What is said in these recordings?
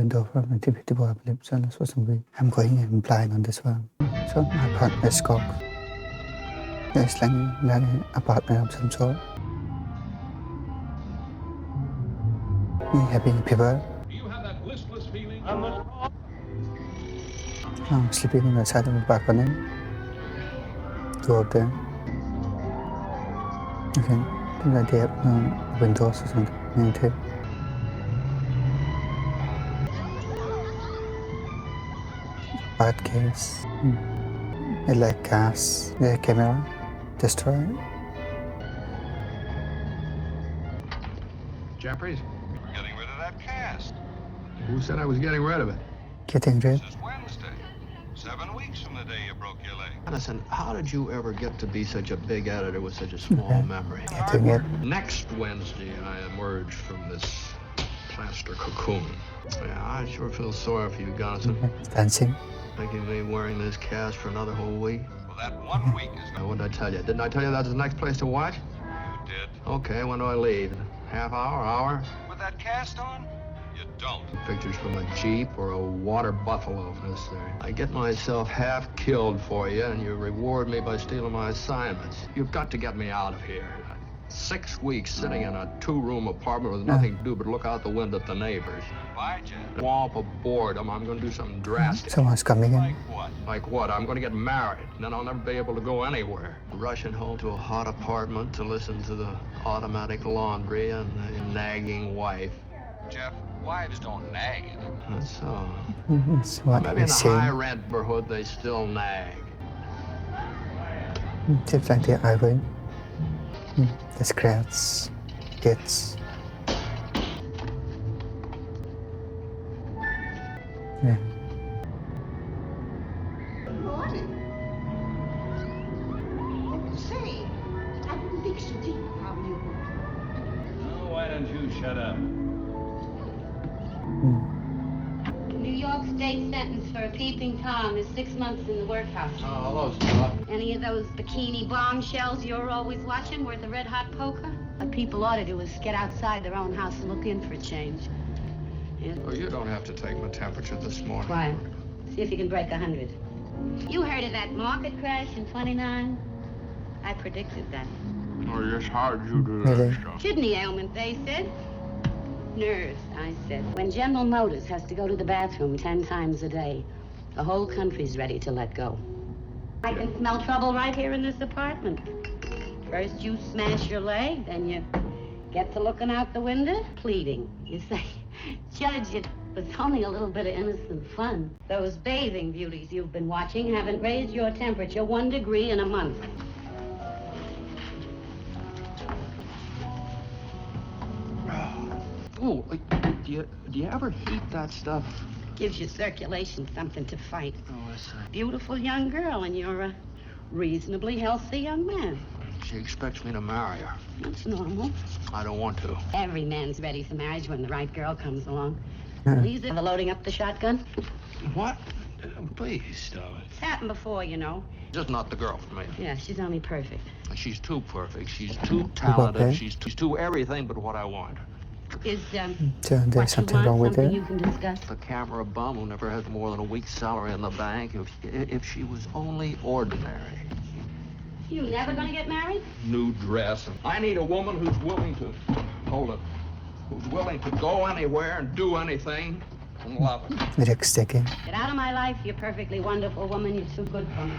window from the typical apocalypse, and for some reason I'm going in blind on this one. So my partner Scott. It's like an apartment of some sort. We having people. Do you have that listless feeling? I'm sleeping on the side of the balcony. Two of them. Okay. I think that they have windows or something. Anything. Bad case. I like gas. The camera. Destroy. Jeffries? We're getting rid of that cast. Who said I was getting rid of it? Getting rid. This is Wednesday. 7 weeks from the day you broke your leg. Listen, how did you ever get to be such a big editor with such a small memory? Getting it. Next Wednesday, I emerge from this plaster cocoon. Yeah, I sure feel sorry for you, Gunnison. Dancing. Making me wearing this cast for another whole week. Well, that 1 week is Now, what did I tell you? Didn't I tell you that's the next place to watch? You did. Okay, when do I leave? Half hour, hour? With that cast on? You don't. Pictures from a Jeep or a water buffalo if necessary. I get myself half killed for you, and you reward me by stealing my assignments. You've got to get me out of here. 6 weeks sitting in a 2-room apartment with nothing to do but look out the window at the neighbors. Bye, Jeff. Womp of boredom. I'm going to do something drastic. Someone's coming in. Like what? Like what? I'm going to get married, and then I'll never be able to go anywhere. Rushing home to a hot apartment to listen to the automatic laundry and the nagging wife. Jeff, wives don't nag it. That's so. It's what Maybe in we the see. high-rent neighborhood they still nag. Seems like the ivory. The scratch. Gets. Yeah. Good morning. Say, I wouldn't think so deep how you would. Oh, why don't you shut up? New York State sentence for a peeping Tom is 6 months in the workhouse. Oh, hello, Scott. Any of those bikini bombshells you're always watching worth a red-hot poker? What people ought to do is get outside their own house and look in for a change. Yeah. Oh, you don't have to take my temperature this morning. Why? See if you can break 100. You heard of that market crash in 29? I predicted that. Oh, yes, how did you do Really? that, Scott? Kidney ailment, they said. Nerves, I said. When General Motors has to go to the bathroom 10 times a day, the whole country's ready to let go. I can smell trouble right here in this apartment. First you smash your leg, then you get to looking out the window, pleading. You say, Judge, it was only a little bit of innocent fun. Those bathing beauties you've been watching haven't raised your temperature 1 degree in a month. Oh, do you ever heat that stuff? Gives your circulation something to fight. Oh, I see. Beautiful young girl, and you're a reasonably healthy young man. She expects me to marry her. That's normal. I don't want to. Every man's ready for marriage when the right girl comes along. Yeah. Leaves it for loading up the shotgun. What? Please, darling. It's happened before, you know. Just not the girl for me. Yeah, she's only perfect. She's too perfect. She's too talented. Okay. She's too everything but what I want. Is, So what there's you something want wrong with something it. you can discuss? The camera bum who never has more than a week's salary in the bank. If she was only ordinary. You never gonna get married? New dress. I need a woman who's willing to hold it. Who's willing to go anywhere and do anything and love it. Rick sticking. Get out of my life, you perfectly wonderful woman. You're too good for me.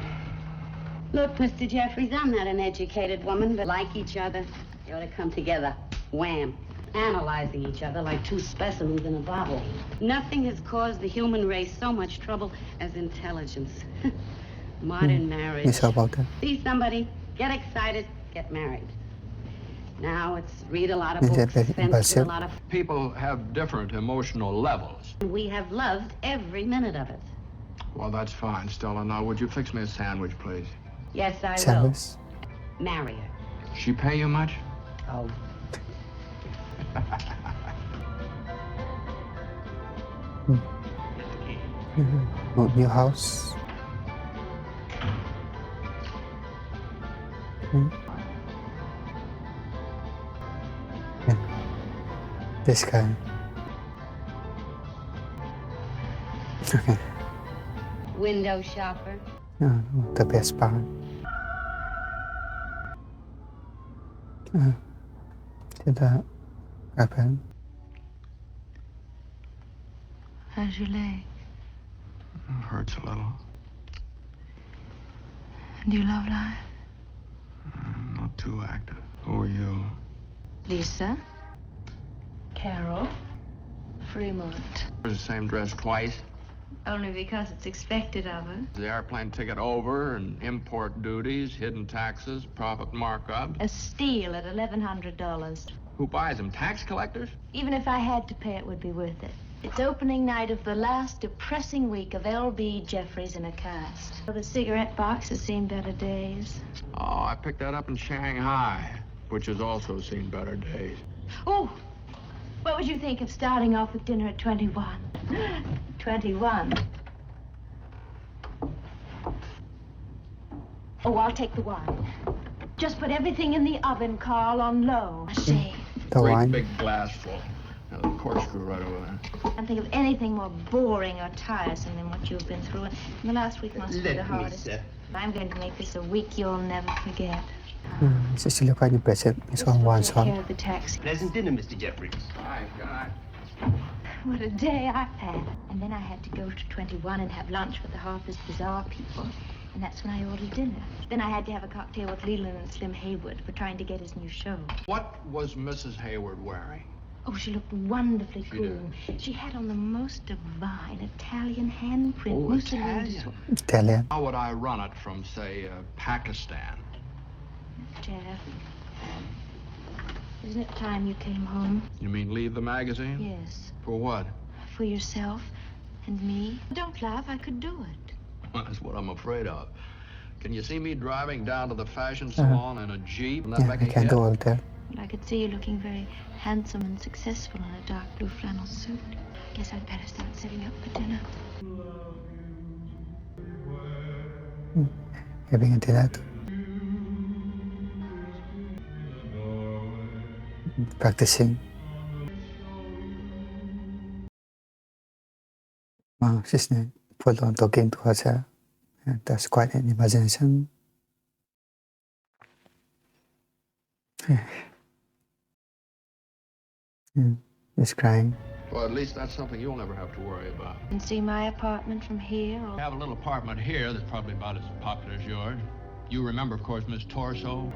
Look, Mr. Jeffries, I'm not an educated woman, but like each other, you ought to come together. Wham. Analyzing each other like two specimens in a bottle. Nothing has caused the human race so much trouble as intelligence. Modern marriage. You saw about that. See somebody, get excited, get married. Now it's read a lot of Is that books, very fence with a impulsive? lot of... People have different emotional levels. We have loved every minute of it. Well, that's fine, Stella. Now, would you fix me a sandwich, please? Yes, I Sandwich. will. Marry her. She pay you much? Oh. New house. Yeah. This guy. Okay. Window shopper. No, the best part. Did that happen? How's your leg? Hurts a little. Do you love life? Not too active. Who are you? Lisa? Carol? Fremont. Wears the same dress twice. Only because it's expected of her. The airplane ticket over and import duties, hidden taxes, profit markup. A steal at $1,100. Who buys them? Tax collectors? Even if I had to pay, it would be worth it. It's opening night of the last depressing week of L.B. Jeffries in a cast. Well, the cigarette box has seen better days. Oh, I picked that up in Shanghai, which has also seen better days. Oh, what would you think of starting off with dinner at 21? 21. Oh, I'll take the wine. Just put everything in the oven, Carl, on low. I say. The Great wine. big glass full. Now, the corkscrew right over there. I can't think of anything more boring or tiresome than what you've been through. And the last week must be the hardest. I'm going to make this a week you'll never forget. Cecilia quite impressive. It's on one Take care side. of the taxi. Pleasant dinner, Mr. Jeffries. Hi, God. What a day I've had. And then I had to go to 21 and have lunch with the Harper's Bazaar people. And that's when I ordered dinner. Then I had to have a cocktail with Leland and Slim Hayward for trying to get his new show. What was Mrs. Hayward wearing? Oh, she looked wonderfully She cool. She had on the most divine Italian handprint. Oh, Mussolini's. Italian. Italian. How would I run it from, say, Pakistan? Jeff, isn't it time you came home? You mean leave the magazine? Yes. For what? For yourself and me. Don't laugh, I could do it. That's what I'm afraid of. Can you see me driving down to the fashion salon in a Jeep? And Yeah, I can do all that. But I could see you looking very handsome and successful in a dark blue flannel suit. Guess I'd better start setting up for dinner. Having a dinner too. Practicing. Wow, she's full on talking to herself. Yeah, that's quite an imagination. She's crying. Well, at least that's something you'll never have to worry about. And see my apartment from here? I have a little apartment here that's probably about as popular as yours. You remember, of course, Miss Torso?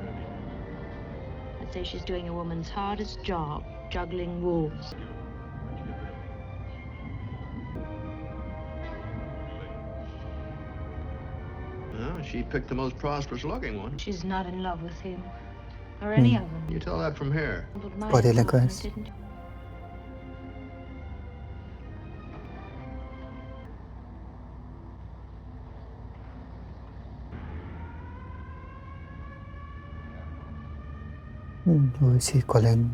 I'd say she's doing a woman's hardest job, juggling wolves. Well, she picked the most prosperous looking one. She's not in love with him. Or any of them. You tell that from here. But my Body apartment language. didn't. Who is he calling?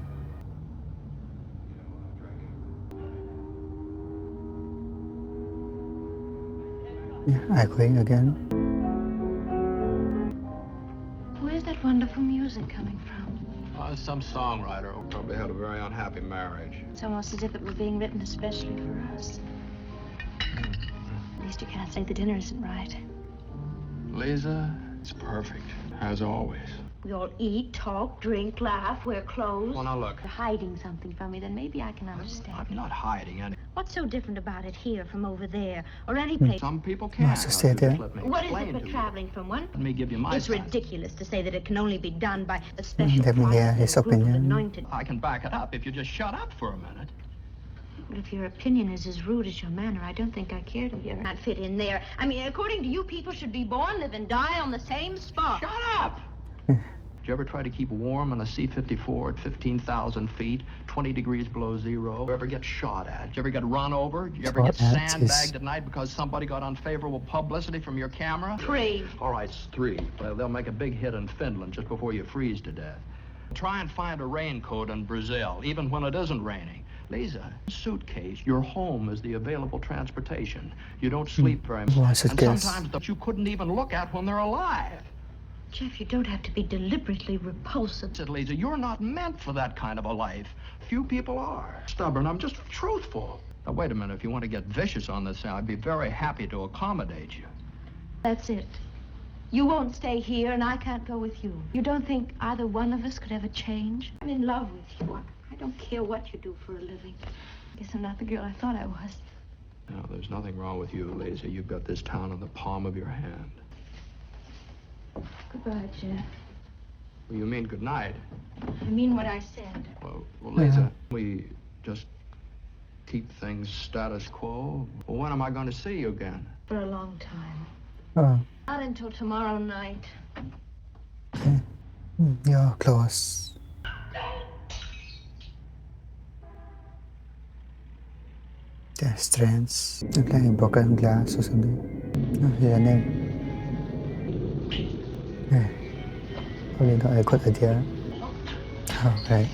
Yeah, I'm going again. Where's that wonderful music coming from? Some songwriter who probably had a very unhappy marriage. It's almost as if it were being written especially for us. At least you can't say the dinner isn't right. Lisa, it's perfect, as always. We all eat, talk, drink, laugh, wear clothes. Well, now look. If you're hiding something from me, then maybe I can understand. I'm not hiding anything. What's so different about it here from over there, or any place? Some people can't. Must have stayed there. Let me What is explain it to but you. traveling from one? Let me give you my It's side. ridiculous to say that it can only be done by a special Let me hear class his or group of opinion. anointed. I can back it up if you just shut up for a minute. But if your opinion is as rude as your manner, I don't think I care to hear it. Not fit in there. I mean, according to you, people should be born, live, and die on the same spot. Shut up! Did you ever try to keep warm on a C-54 at 15,000 feet, 20 degrees below zero? You ever get shot at? Did you ever get run over? Did you ever get Shot at is- sandbagged at night because somebody got unfavorable publicity from your camera? 3. All right, it's 3. Well, they'll make a big hit in Finland just before you freeze to death. Try and find a raincoat in Brazil, even when it isn't raining. Lisa, suitcase, your home is the available transportation. You don't sleep very much. Well, And suitcase. sometimes that you couldn't even look at when they're alive. Jeff, you don't have to be deliberately repulsive. Said Lisa, you're not meant for that kind of a life. Few people are. Stubborn, I'm just truthful. Now, wait a minute. If you want to get vicious on this thing, I'd be very happy to accommodate you. That's it. You won't stay here, and I can't go with you. You don't think either one of us could ever change? I'm in love with you. I don't care what you do for a living. I guess I'm not the girl I thought I was. No, there's nothing wrong with you, Lisa. You've got this town in the palm of your hand. Goodbye, Jeff. Well, you mean good night? I mean what I said. Well, Lisa, we just keep things status quo. Well, when am I going to see you again? For a long time. Oh, Not until tomorrow night. okay. You're close. The strengths. Okay, broken glass or something. Oh, yeah, name. Yeah. Probably not a good idea. Oh, right.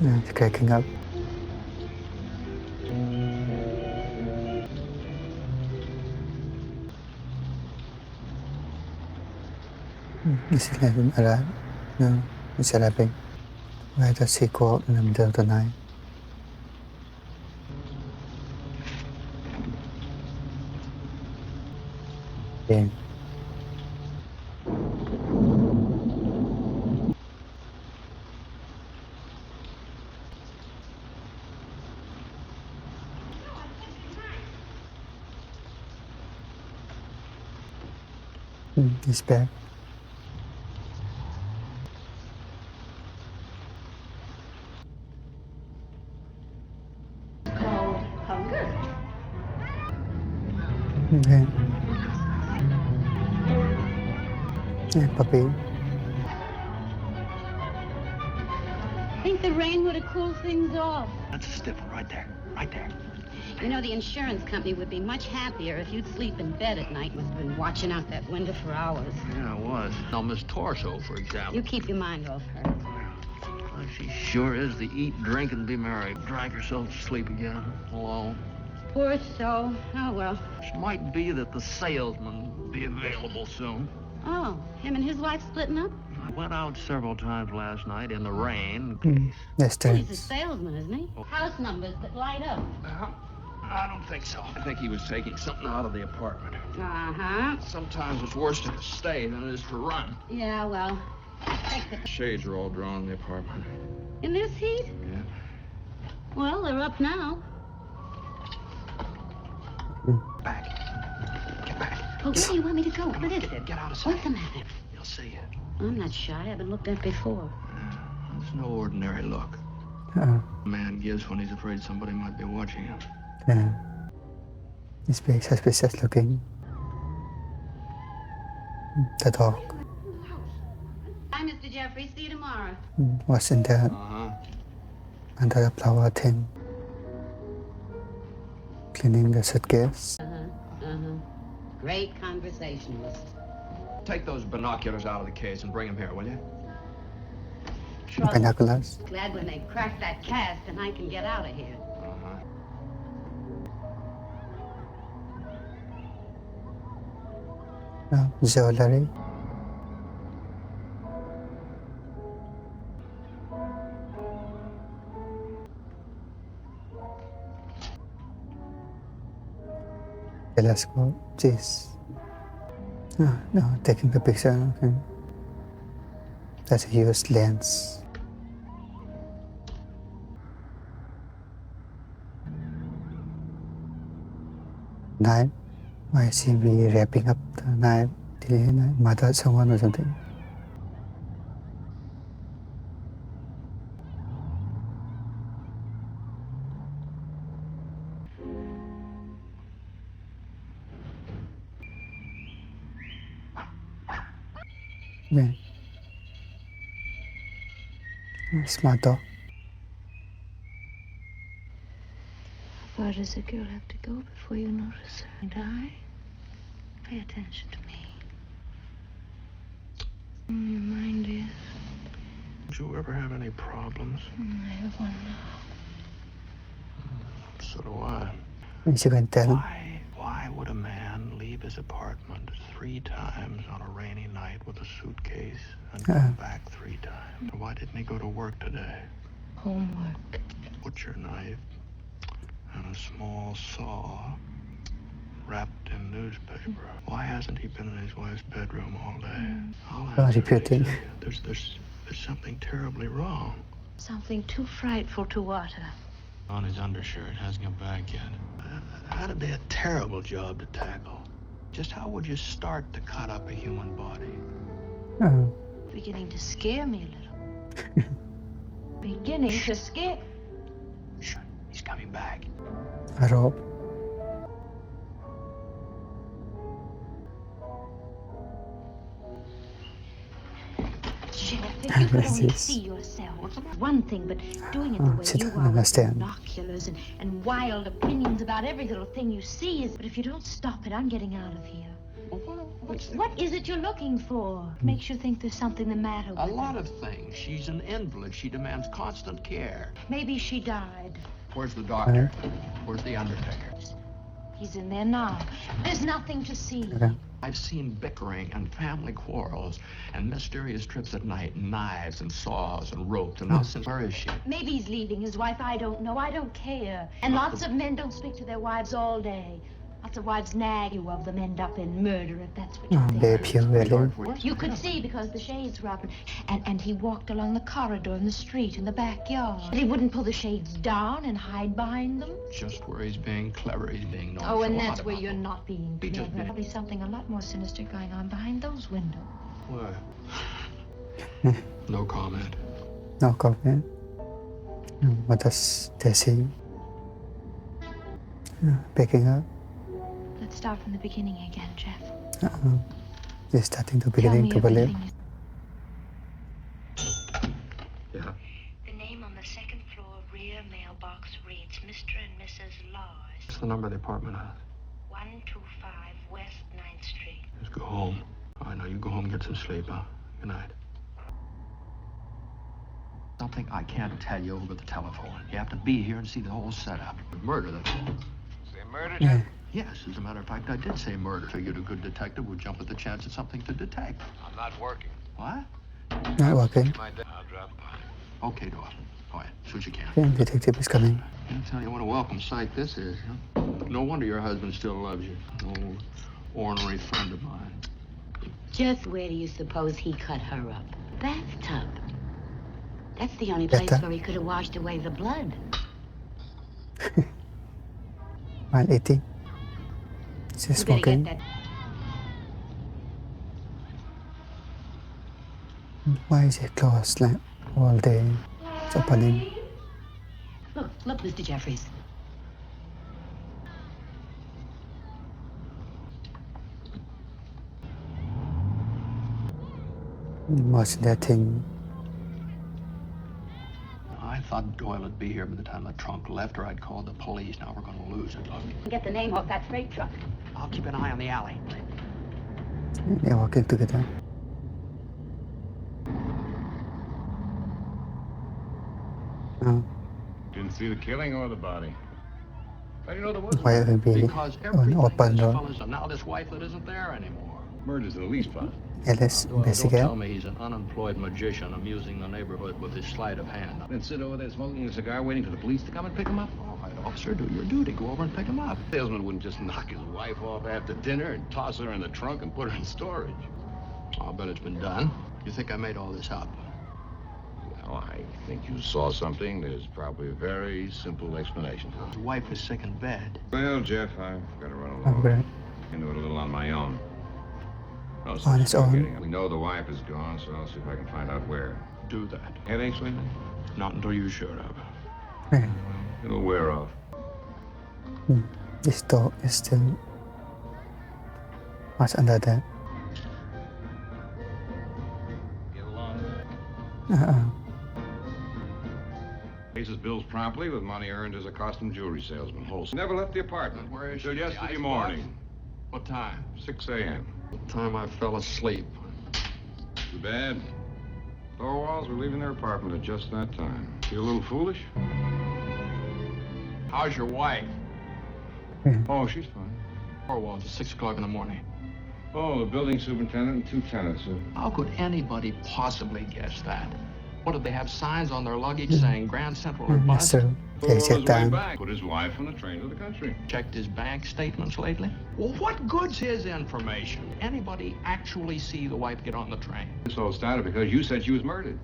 Yeah, it's cracking up. Is it even alive? No, it's arriving. Why does he go out in the middle of the night? Yeah. He's back. Called hunger. Okay. Yeah, puppy. I think the rain would have cooled things off. That's a stiff one right there. Right there. You know, the insurance company would be much happier if you'd sleep in bed at night. Must have been watching out that window for hours. Yeah, it was. Now, Miss Torso, for example. You keep your mind off her. Well, she sure is the eat, drink, and be merry. Drank herself to sleep again, alone. Poor soul. Oh, well. It might be that the salesman will be available soon. Oh, him and his wife splitting up? I went out several times last night in the rain. Yes, Well, he's a strengths. salesman, isn't he? House numbers that light up. I don't think so. I think he was taking something out of the apartment. Uh-huh. Sometimes it's worse to stay than it is to run. Yeah, well, take the... Shades are all drawn in the apartment. In this heat? Yeah. Well, they're up now. Back. Get back. Oh, where do you want me to go? What is it? Get out of sight. What's the matter? You'll see it. I'm not shy. I've been looked at before. It's no ordinary look. Uh-oh. A man gives when he's afraid somebody might be watching him. Yeah. It's very suspicious looking. The dog. Hi, Mr. Jeffrey. See you tomorrow. What's in there Uh-huh. under the flower thing? Cleaning the suitcase. Great conversationalist. Take those binoculars out of the case and bring them here, will you? Trust. Binoculars. Glad when they crack that cast and I can get out of here. Uh-huh. Jewelry. Telescope. Jeez. No, taking the picture. Okay. That's a used lens. Knife. Why is he be wrapping up the knife? Did he murder someone or something? Yeah. Smart dog. How far does a girl have to go before you notice her? And pay attention to me. Your mind is. Did you ever have any problems? I have one now. So do I. You can tell. Why would a man leave leave his apartment 3 times on a rainy night with a suitcase and come back 3 times? Why didn't he go to work today? Homework. Butcher knife and a small saw wrapped in newspaper. Why hasn't he been in his wife's bedroom all day? I'll answer repeating. it. There's something terribly wrong. Something too frightful to utter. On his undershirt, hasn't come back yet. That'd be a terrible job to tackle. Just how would you start to cut up a human body? Oh. Beginning to scare me a little. Beginning to scare. Shh, he's coming back. Rob. Jeff, if you could only Resist. see yourself. One thing, but doing it the way she you doesn't are with understand. binoculars and wild opinions about every little thing you see is. But if you don't stop it, I'm getting out of here. What is it you're looking for? Makes you think there's something the matter with A lot her. of things. She's an invalid. She demands constant care. Maybe she died. Where's the doctor? Where's the undertaker? He's in there now. There's nothing to see. Okay. I've seen bickering and family quarrels and mysterious trips at night, knives and saws and ropes. And now since where is she? Maybe he's leaving his wife. I don't know. I don't care. And lots of men don't speak to their wives all day. Lots of wives nag you of them end up in murder if that's what you think. They appear really. You could see because the shades were up, and he walked along the corridor in the street in the backyard. He wouldn't pull the shades down and hide behind them. Just where he's being clever, he's being known. Oh, and for a that's lot where about you're them. not being He just clever. did. Probably something a lot more sinister going on behind those windows. Where? No comment. No comment. What does they see? Picking up. Let's start from the beginning again, Jeff. They're starting to Tell beginning me to believe. everything. Yeah. The name on the second floor rear mailbox reads Mr. and Mrs. Laws, What's the number of the apartment house? 125 West 9th Street. Just go home. I know. You go home and get some sleep, huh? Good night. Something I can't tell you over the telephone. You have to be here and see the whole setup. Murder, that's all. Say murder, Yeah. Jeff? Yes, as a matter of fact, I did say murder. Figured a good detective would jump at the chance of something to detect. I'm not working. What? Not working. My dad. I'll drop by. Okay, Dawson. Go ahead. As soon as you can. The detective is coming. I'll tell you what a welcome sight this is. Huh? No wonder your husband still loves you. Old, ornery friend of mine. Just where do you suppose he cut her up? Bathtub. That's the only Bathtub? place where he could have washed away the blood. 180. She's You better get smoking. that. Why is it closed like all day? It's opening. Look, Mr. Jeffries. What's that thing? I thought Doyle would be here by the time the trunk left, or I'd call the police. Now we're going to lose it. Look, Get the name off that freight truck. I'll keep an eye on the alley. They're walking together. Oh, Didn't see the killing or the body. How do you know there was? why will be Because an everything open this door? fella's and now this wife that isn't there anymore. Murder's the least possible. Let's Doyle, don't investigate. tell me he's an unemployed magician amusing the neighborhood with his sleight of hand. Then sit over there smoking a cigar, waiting for the police to come and pick him up. All right, officer, do your duty. Go over and pick him up. Salesman wouldn't just knock his wife off after dinner and toss her in the trunk and put her in storage. I'll bet it's been done. You think I made all this up? Well, I think you saw something. There's probably a very simple explanation for The it. wife is sick in bed. Well, Jeff, I've got to run Oh, along. great. Into it a little on my own. No On sense its in own? forgetting. We know the wife is gone, so I'll see if I can find out where. Do that. Headaches lately? Not until you showed up. Okay. It'll wear off. This door is still. What's under that? Get along. Uh-oh. Pays his bills promptly with money earned as a costume jewelry salesman. Wholesale. Never left the apartment. Where is Until she? The yesterday icebox? morning. What time? 6 a.m. The time I fell asleep. Too bad. Thorwalds were leaving their apartment at just that time. Feel a little foolish? How's your wife? Oh, she's fine. Thorwald's at 6 o'clock in the morning. Oh, the building superintendent and 2 tenants. How could anybody possibly guess that? What, did they have signs on their luggage saying Grand Central or bust? So Well, they on check his way down. back, put his wife on the train to the country. Checked his bank statements lately? Well, what good's his information? Anybody actually see the wife get on the train? This all started because you said she was murdered.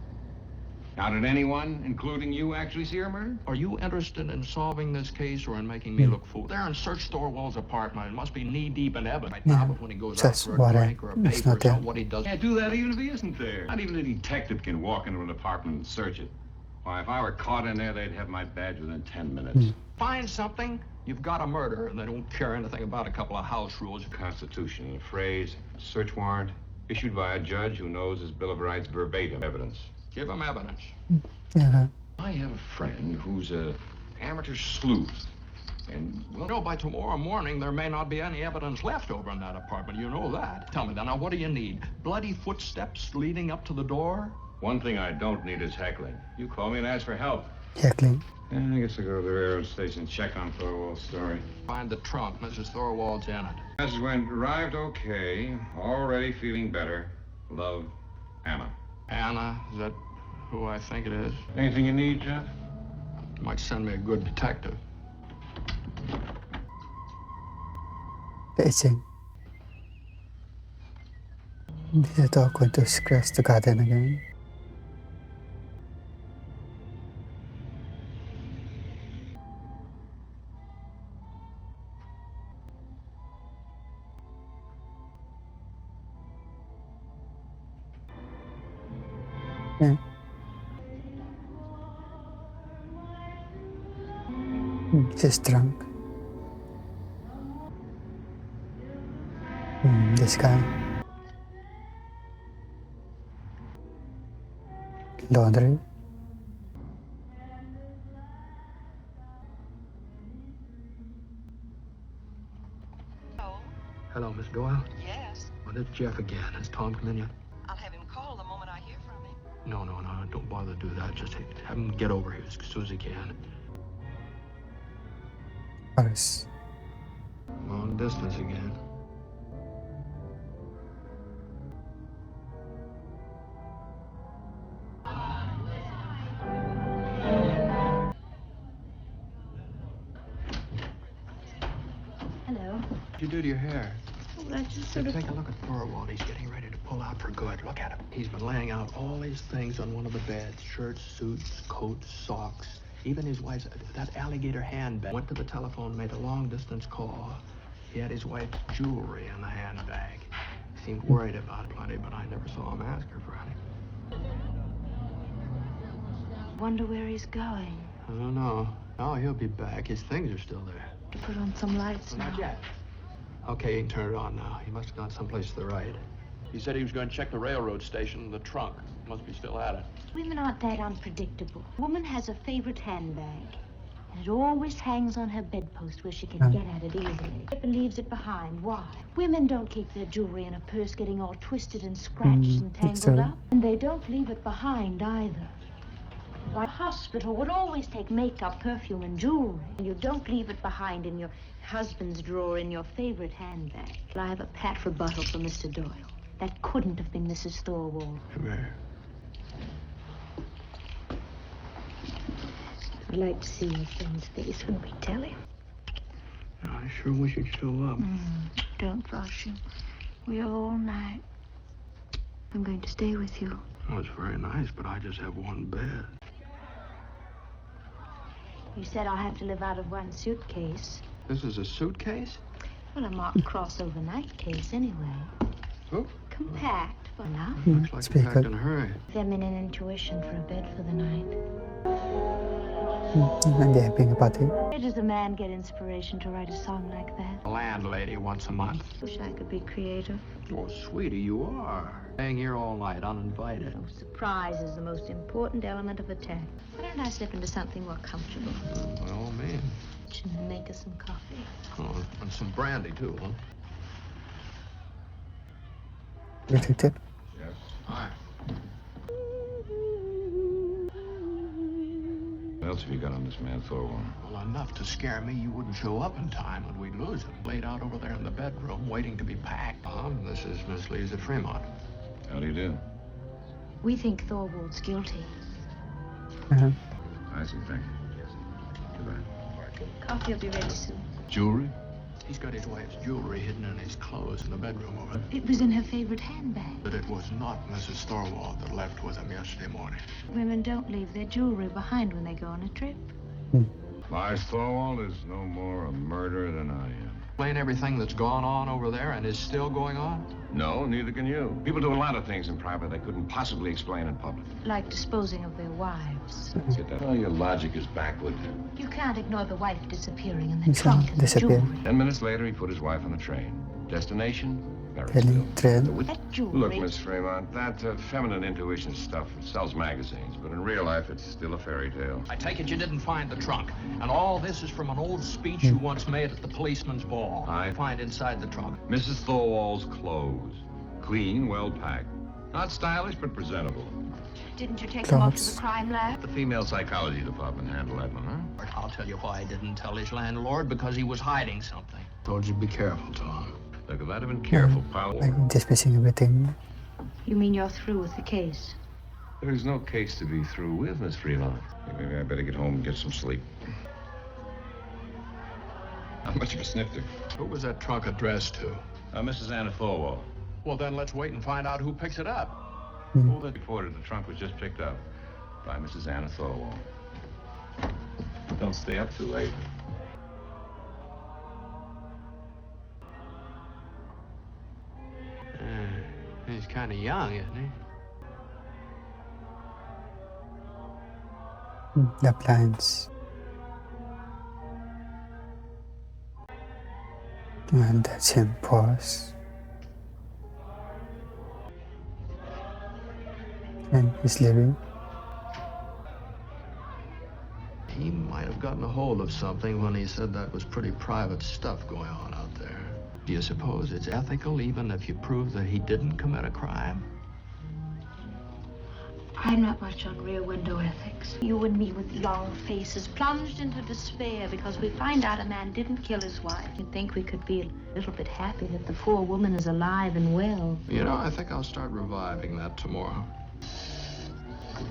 Now, did anyone, including you, actually see her murdered? Are you interested in solving this case or in making me look fool? They're and search Thorwald's apartment. It must be knee-deep in evidence right now, but when he goes out Just for a water. drink or a It's paper or not there. something, what he does... Can't do that even if he isn't there. Not even a detective can walk into an apartment and search it. Why, if I were caught in there, they'd have my badge within 10 minutes. Find something, you've got a murder, and they don't care anything about a couple of house rules. Constitution, a phrase, search warrant, issued by a judge who knows his Bill of Rights verbatim evidence. Give him evidence. Yeah. I have a friend who's a amateur sleuth. And, well, You know, by tomorrow morning, there may not be any evidence left over in that apartment. You know that. Tell me then, now, what do you need? Bloody footsteps leading up to the door? one thing I don't need is heckling. You call me and ask for help. Heckling. I guess I'll go to the railroad station and check on Thorwald's story. Find the trunk. Mrs. Thorwald's in it. Message went, arrived okay, already feeling better. Love, Anna. Anna, is that who I think it is? Anything you need, Jeff? Might send me a good detective. The itching. These dog going to scratch the garden again. Yeah. Just drunk. This guy. Laundry. Hello, Miss Doyle. Yes, Well, it's Jeff again. Has Tom come in yet? I'll have him call the moment I hear from him. No, don't bother to do that. Just have him get over here as soon as he can. Paris. Long distance again. Hello. What'd you do to your hair? Well, I just Take a look at Thorwald. He's getting ready to pull out for good. Look at him. He's been laying out all these things on one of the beds. Shirts, suits, coats, socks. Even his wife's, that alligator handbag. Went to the telephone, made a long-distance call. He had his wife's jewelry in the handbag. Seemed worried about plenty, but I never saw him ask her for any. Wonder where he's going. I don't know. Oh, he'll be back. His things are still there. To put on some lights now. Not yet. Okay, you can turn it on now. He must have gone someplace to the right. He said he was going to check the railroad station, the trunk. Must be still at it. Women aren't that unpredictable. A woman has a favorite handbag, and it always hangs on her bedpost where she can get at it easily. And leaves it behind. Why? Women don't keep their jewelry in a purse getting all twisted and scratched and tangled so. up. And they don't leave it behind either. Why, a hospital would always take makeup, perfume, and jewelry. And you don't leave it behind in your husband's drawer in your favorite handbag. I have a pat rebuttal for Mr. Doyle. That couldn't have been Mrs. Thorwald. Come here. I'd like to see your friend's face when we tell him. I sure wish you'd show up. Don't rush him. We're all night. I'm going to stay with you. Oh, it's very nice, but I just have one bed. You said I'll have to live out of one suitcase. This is a suitcase? Well, a marked cross overnight case anyway. Oh, Compact for now. looks like it's you pretty packed good. in a hurry. Feminine intuition for a bed for the night. And they're having a party. Where does a man get inspiration to write a song like that? A landlady once a month. Wish I could be creative. Oh, sweetie, you are. Staying here all night, uninvited. Oh, surprise is the most important element of attack. Why don't I slip into something more comfortable? By all means. And make us some coffee. Oh, and some brandy, too, huh? Detective. Yes. Hi. What else have you got on this man, Thorwald? Well, enough to scare me you wouldn't show up in time and we'd lose him. Laid out over there in the bedroom, waiting to be packed. This is Miss Lees at Fremont. How do you do? We think Thorwald's guilty. Uh-huh. I see, thank you. Goodbye. Coffee will be ready soon. Jewelry? He's got his wife's jewelry hidden in his clothes in the bedroom over there. It was in her favorite handbag. But it was not Mrs. Thorwald that left with him yesterday morning. Women don't leave their jewelry behind when they go on a trip. Lars Thorwald is no more a murderer than I am. Explain everything that's gone on over there and is still going on? No, neither can you. People do a lot of things in private they couldn't possibly explain in public. Like disposing of their wives. Get that? Oh, your logic is backward. You can't ignore the wife disappearing in the Yes, trunk of the disappear. jewelry. 10 minutes later, he put his wife on the train. Destination? Really? Train. That jewelry. Look, Miss Fremont, that feminine intuition stuff sells magazines, but in real life, it's still a fairy tale. I take it you didn't find the trunk. And all this is from an old speech you once made at the policeman's ball. I find inside the trunk. Mrs. Thorwald's clothes. Clean, well packed. Not stylish, but presentable. Didn't you take them off to Clothes. the crime lab? The female psychology department handled that one, huh? I'll tell you why I didn't tell his landlord, because he was hiding something. Told you be careful, Tom. Look, if I'd have been careful, pal. Like dismissing everything. You mean you're through with the case? There's no case to be through with, Miss Fremont. Maybe I better get home and get some sleep. How much of a snifter? Who was that trunk addressed to? Mrs. Anna Thorwald. Well, then let's wait and find out who picks it up. Well, they reported the trunk was just picked up by Mrs. Anna Thorwald. Don't stay up too late. He's kind of young, isn't he? The plants. And that's him. Pause. And he's leaving. He might have gotten a hold of something when he said that was pretty private stuff going on out there. Do you suppose it's ethical even if you prove that he didn't commit a crime? I'm not much on rear window ethics. You and me with long faces plunged into despair because we find out a man didn't kill his wife. You'd think we could be a little bit happy that the poor woman is alive and well. You know, I think I'll start reviving that tomorrow.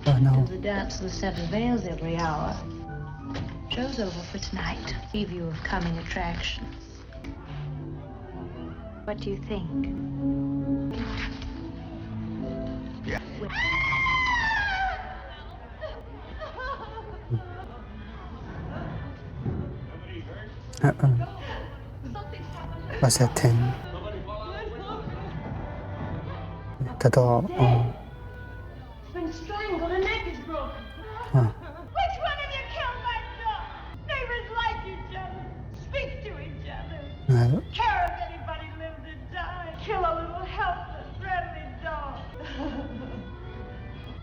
Oh no. There's a dance of the seven veils every hour. Show's over for tonight. Preview of coming attractions. What do you think? Yeah. What's that thing? The door. Oh. Been strangled, her neck is broken. Huh. Which one of you killed my dog? Neighbors like each other, speak to each other. Care if anybody lives or dies. Kill a little helpless, friendly dog.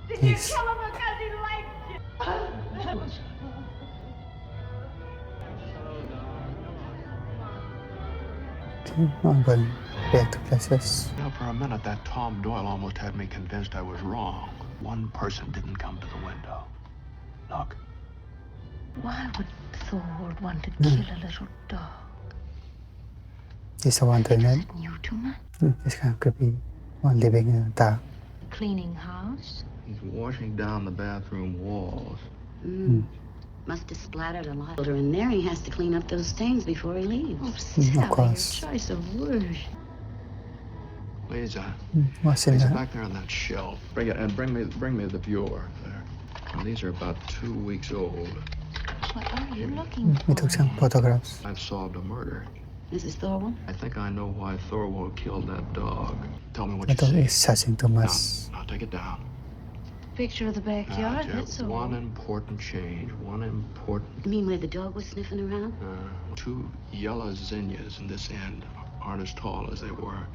Did you Yes. kill him because he liked you? I'm going back to places. You know, for a minute, that Tom Doyle almost had me convinced I was wrong. One person didn't come to the window. Look. Why would Thorwald want to kill a little dog? He's the one doing it. Knew too much. It's kind of creepy. One living in the dark. Cleaning house. He's washing down the bathroom walls. Must have splattered a lot in there. He has to clean up those stains before he leaves. Oh, Sally, your course. choice of words. Lisa, What's in Lisa, there? back there on that shelf. Bring it and bring me the viewer there. And these are about 2 weeks old. What are you looking We for? took some photographs. I've solved a murder. Mrs. Thorwald? I think I know why Thorwald killed that dog. Tell me what The you dog see. is searching too much. Now take it down. Picture of the backyard, Now, that's Jeff, all. one important change. One important. You mean where the dog was sniffing around? 2 yellow zinnias in this end aren't as tall as they were.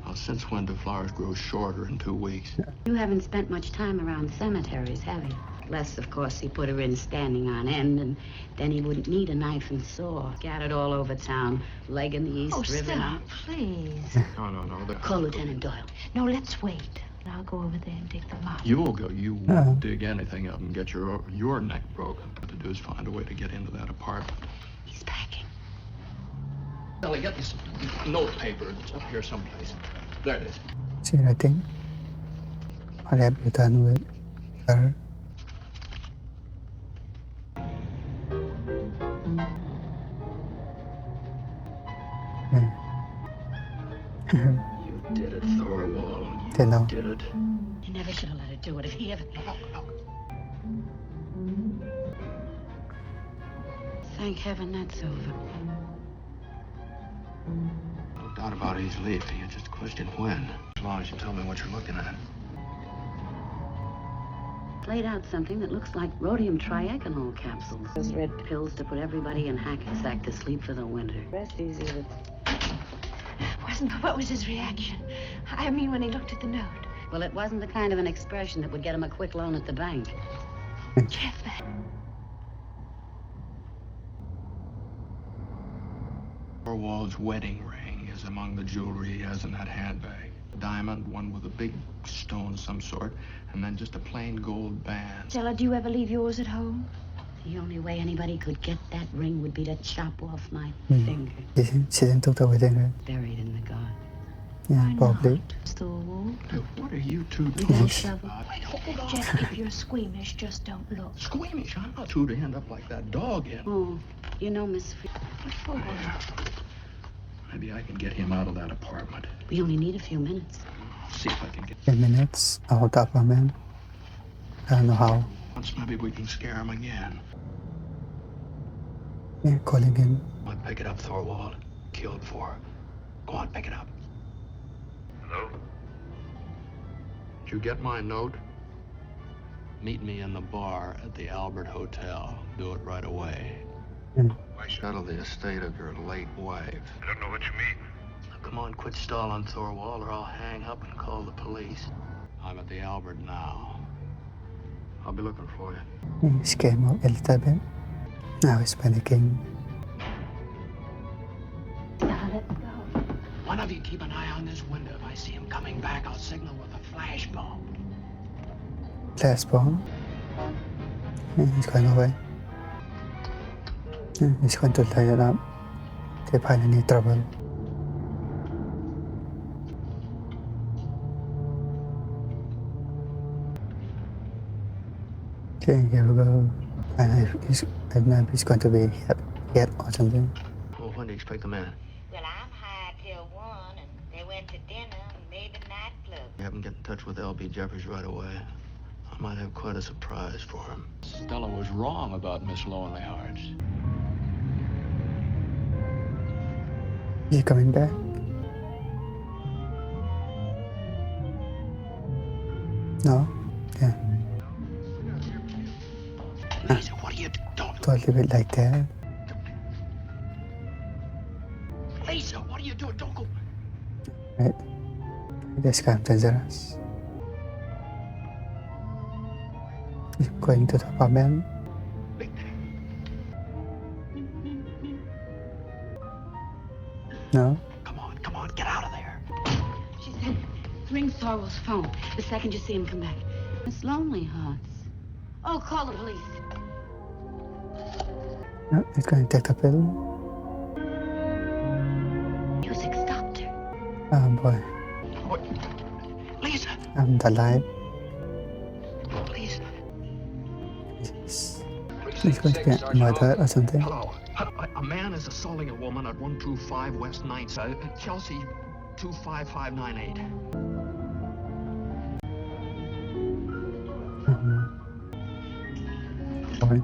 Now, since when do flowers grow shorter in 2 weeks? You haven't spent much time around cemeteries, have you? Less, of course, he put her in standing on end, and then he wouldn't need a knife and saw. Scattered all over town, leg in the East Oh, River. Stella, please. No. Call Lieutenant Doyle. No, let's wait. I'll go over there and dig them up. You'll go. You won't dig anything up and get your neck broken. What to do is find a way to get into that apartment. He's packing. Ellie, get me some notepaper. It's up here someplace. There it is. See, I think I have you done with her. You did it, Thorwald. They know. You did it. You never should have let her do it if he ever... Thank heaven that's over. No doubt about it, he's leaving. It's just a question when. As long as you tell me what you're looking at. Laid out something that looks like rhodium triagonal capsules. Those red pills to put everybody in Hackensack to sleep for the winter. Rest easy with... What was his reaction? I mean, when he looked at the note. Well, it wasn't the kind of an expression that would get him a quick loan at the bank. Jeff, Thorwald's wedding ring is among the jewelry he has in that handbag. A diamond, one with a big stone of some sort, and then just a plain gold band. Stella, do you ever leave yours at home? The only way anybody could get that ring would be to chop off my finger. She didn't took the wedding ring. Buried in the garden. Yeah, probably. Thorwald. Hey, what are you two You doing? got a shovel? Jeff, if you're squeamish, just don't look. Squeamish? I'm not two to end up like that dog in. Oh, you know, Miss... Maybe I can get him out of that apartment. We only need a few minutes. See if I can get... 10 minutes out of the apartment. I don't know how. Once maybe we can scare him again. Yeah, calling him. Come on, pick it up, Thorwald. Killed for. Go on, pick it up. Hello? Did you get my note? Meet me in the bar at the Albert Hotel. Do it right away. Why should Settle the estate of your late wife. I don't know what you mean. Now, come on, quit stalling, Thorwald, or I'll hang up and call the police. I'm at the Albert now. I'll be looking for you. He came out a little bit. Now he's panicking. Stella, let's go. One of you keep an eye on this window. If I see him coming back, I'll signal with a flashbulb. Last bomb. Yeah, he's going away. Yeah, he's going to light it up. They find any trouble. Okay, here we go. I don't know if he's going to be hit or something. Well, when do you expect the man? Well, I'm hired till 1, and they went to dinner and maybe nightclub. You haven't get in touch with L.B. Jeffers right away. I might have quite a surprise for him. Stella was wrong about Miss Lonely Hearts. Is he coming back? No? Yeah. Lisa, what are you doing? Don't leave it like that. Lisa, what are you doing? Don't go. Right? This kind of dangerous. He's going to the apartment. No? Come on, get out of there. She said, ring Thorwald's phone the second you see him come back. Miss Lonely Hearts. Oh, call the police. No, he's going to take the pill. Music stopped her. Oh boy. What? Lisa, I'm the light. Lisa. He's going to get murdered or something. Hello. A man is assaulting a woman at 125 West 9th Side, Chelsea 25598. Sorry.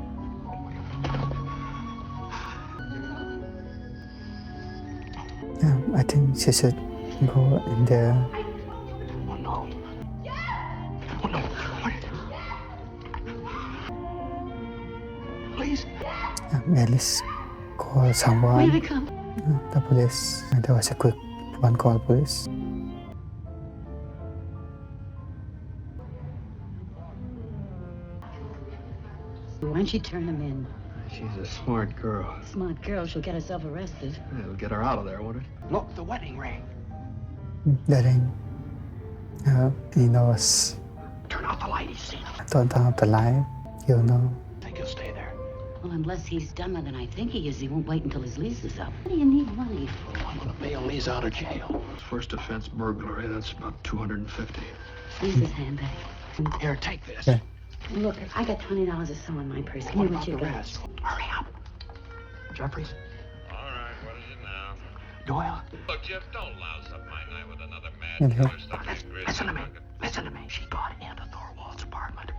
Yeah, I think she should go in there. Oh no. Oh no. Please. At least call someone. Where did it come? The police. And there was a quick one call police. Why don't you turn him in? She's a smart girl. Smart girl, she'll get herself arrested. It'll get her out of there, won't it? Look, the wedding ring. The ring. He knows. Turn off the light, he's seen him. Don't turn off the light. He'll know. I think he'll stay there. Well, unless he's dumber than I think he is, he won't wait until his lease is up. What do you need money for? I'm gonna bail Lee's out of jail. First offense burglary, that's about 250. Lisa's handbag. Here, take this. Okay. Look, I got $20 or so in my purse. Give me what you got. Hurry up. Jeffries? All right, what is it now? Doyle? Look, Jeff, don't louse up my night with another Yeah. mad killer stuff. Listen to me. Listen to me. She got into Thorwald's apartment.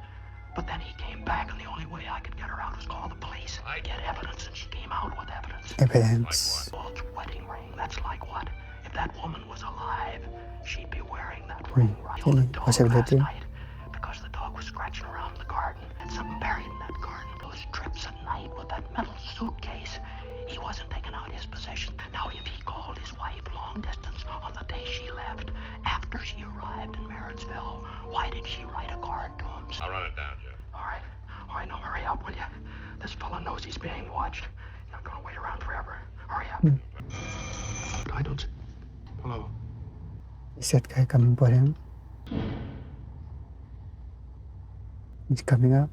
But then he came back, and the only way I could get her out was call the police. I get evidence, and she came out with evidence. Evidence. Thorwald's wedding ring. That's like what? If that woman was alive, she'd be wearing that Ring. ring right on the dog last Possibility. night. Because the dog was scratching around the garden, and something buried in that garden. Those trips at night with that metal suitcase. He wasn't taking out his possessions. Now, if he called his wife long distance on the day she left, after she arrived in Marriottsville, why did she write a card to him? I'll run it down, Jeff. All right, now hurry up, will you? This fella knows he's being watched. He's not gonna wait around forever. Hurry up. I don't... Hello? Is that guy coming for him? He's coming up.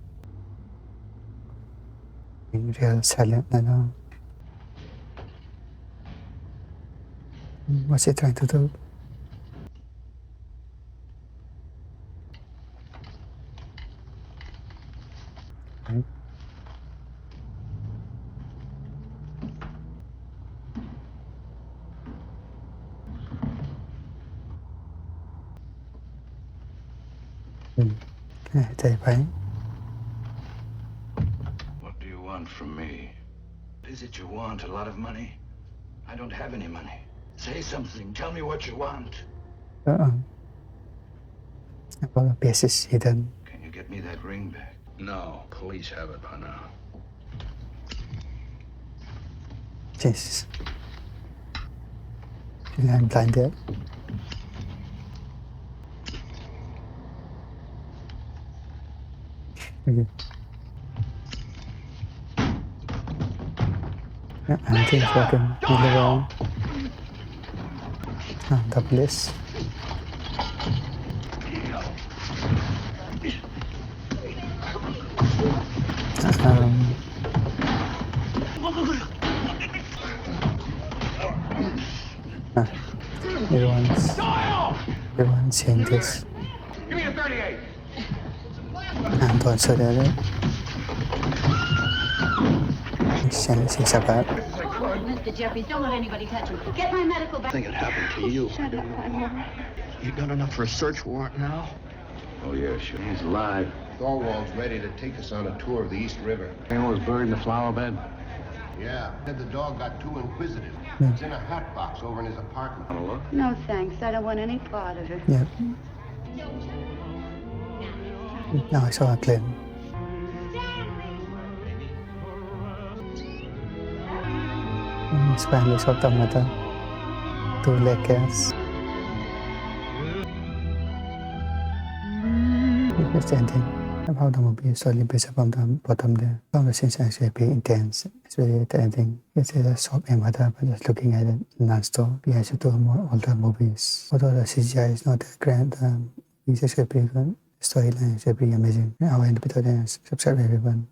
Being real silent now. What's he trying to do? Right. Terrifying. What do you want from me? Is it you want? A lot of money? I don't have any money. Say something. Tell me what you want. A lot of places hidden. Can you get me that ring back? No, police have it by now. Jesus. I'm blinded. Okay. Yeah, I think it's working really well. The police. Everyone's seeing this. Give me a 38. And also the other. It's about. Mr. Jeffries, don't let anybody touch him. Get my medical I bag. think it happened to you. Shut up, I'm You got enough for a search warrant now? Oh, yeah, sure. He's alive. Thorwald's ready to take us on a tour of the East River. Anyone was buried in the flower bed? Yeah. Said the dog got too inquisitive. It's in a hat box over in his apartment. Want to look? No, thanks. I don't want any part of it. Yeah. Now I saw a claim. Spanish automata. 2 letters. That's the ending. How the movie is slowly based upon the bottom there. Some of the scenes are actually pretty intense, especially at the ending. It's a soap and whatever, but just looking at it non-stop. We have to do more older movies. Although the CGI is not that grand, it's actually pretty good. The storyline is pretty amazing. I'll end the video there. Subscribe everyone.